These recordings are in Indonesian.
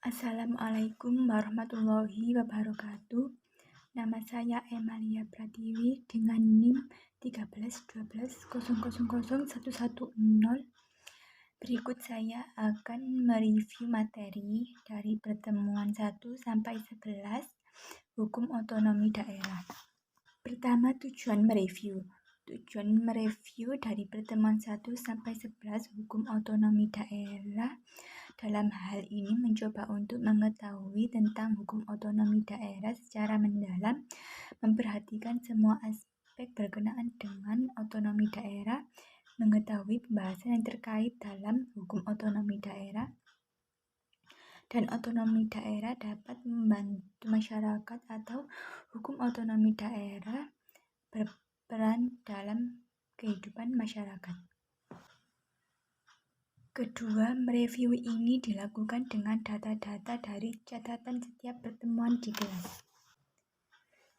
Assalamualaikum warahmatullahi wabarakatuh. Nama saya Emalia Pratiwi dengan NIM 1312000110. Berikut saya akan mereview materi dari pertemuan 1 sampai 11 Hukum Otonomi Daerah. Pertama, tujuan mereview. Tujuan mereview dari pertemuan 1 sampai 11 Hukum Otonomi Daerah dalam hal ini mencoba untuk mengetahui tentang hukum otonomi daerah secara mendalam, memperhatikan semua aspek berkenaan dengan otonomi daerah, mengetahui pembahasan yang terkait dalam hukum otonomi daerah, dan otonomi daerah dapat membantu masyarakat atau hukum otonomi daerah berperan dalam kehidupan masyarakat. Kedua, mereview ini dilakukan dengan data-data dari catatan setiap pertemuan di kelas.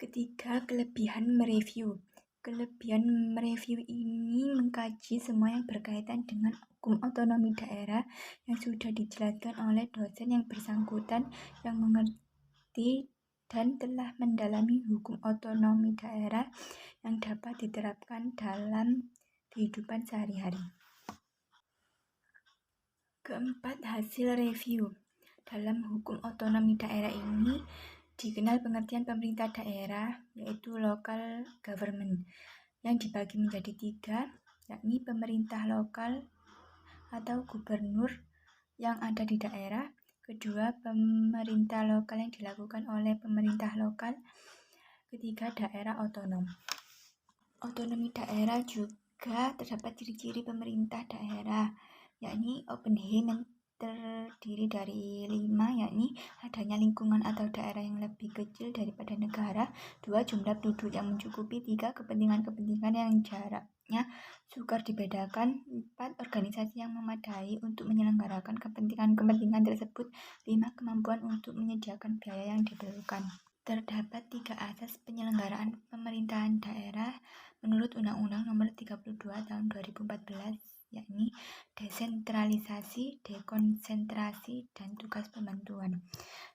Ketiga, kelebihan mereview. Kelebihan mereview ini mengkaji semua yang berkaitan dengan hukum otonomi daerah yang sudah dijelaskan oleh dosen yang bersangkutan yang mengerti dan telah mendalami hukum otonomi daerah yang dapat diterapkan dalam kehidupan sehari-hari. Keempat, hasil review. Dalam hukum otonomi daerah ini dikenal pengertian pemerintah daerah, yaitu local government, yang dibagi menjadi 3, yakni pemerintah lokal atau gubernur yang ada di daerah. Kedua, pemerintah lokal yang dilakukan oleh pemerintah lokal. Ketiga, daerah otonom. Otonomi daerah juga terdapat ciri-ciri pemerintah daerah, yakni open hand yang terdiri dari 5, yakni adanya lingkungan atau daerah yang lebih kecil daripada negara. 2, jumlah penduduk yang mencukupi. 3, kepentingan-kepentingan yang jaraknya sukar dibedakan. 4, organisasi yang memadai untuk menyelenggarakan kepentingan-kepentingan tersebut. 5, kemampuan untuk menyediakan biaya yang diperlukan. Terdapat 3 asas penyelenggaraan pemerintahan daerah menurut Undang-Undang Nomor 32 Tahun 2014, yakni desentralisasi, dekonsentrasi, dan tugas pembantuan.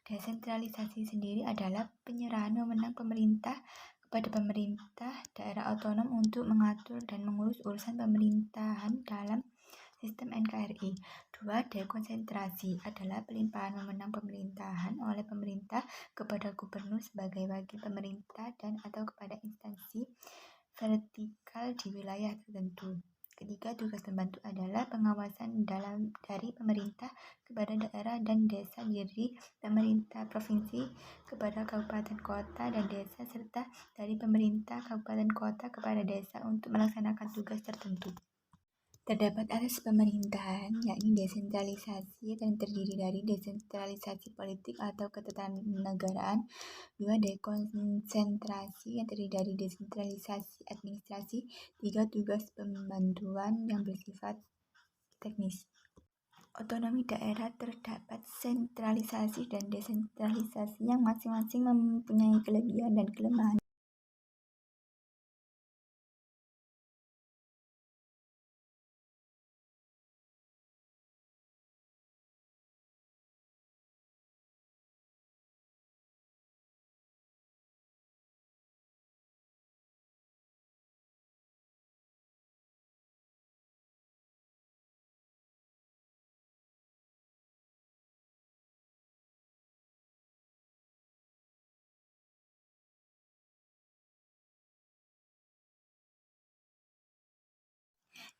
Desentralisasi sendiri adalah penyerahan wewenang pemerintah kepada pemerintah daerah otonom untuk mengatur dan mengurus urusan pemerintahan dalam sistem NKRI. 2, dekonsentrasi adalah pelimpahan wewenang pemerintahan oleh pemerintah kepada gubernur sebagai wakil pemerintah dan atau kepada instansi vertikal di wilayah tertentu. Ketiga, tugas pembantu adalah pengawasan dari pemerintah kepada daerah dan desa, dari pemerintah provinsi kepada kabupaten kota dan desa, serta dari pemerintah kabupaten kota kepada desa untuk melaksanakan tugas tertentu. Terdapat asas pemerintahan, yakni desentralisasi yang terdiri dari desentralisasi politik atau ketatanegaraan. 2, dekonsentrasi yang terdiri dari desentralisasi administrasi. 3, tugas pembantuan yang bersifat teknis. Otonomi daerah terdapat sentralisasi dan desentralisasi yang masing-masing mempunyai kelebihan dan kelemahan.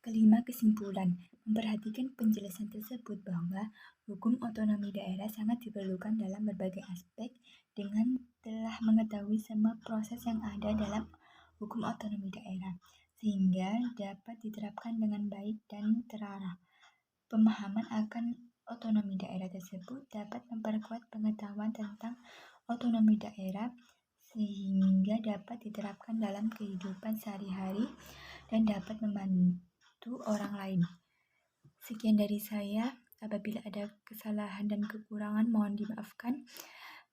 Kelima, kesimpulan. Memperhatikan penjelasan tersebut bahwa hukum otonomi daerah sangat diperlukan dalam berbagai aspek dengan telah mengetahui semua proses yang ada dalam hukum otonomi daerah, sehingga dapat diterapkan dengan baik dan terarah. Pemahaman akan otonomi daerah tersebut dapat memperkuat pengetahuan tentang otonomi daerah sehingga dapat diterapkan dalam kehidupan sehari-hari dan dapat membantu orang lain. Sekian dari saya. Apabila ada kesalahan dan kekurangan mohon dimaafkan.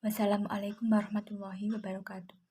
Wassalamualaikum warahmatullahi wabarakatuh.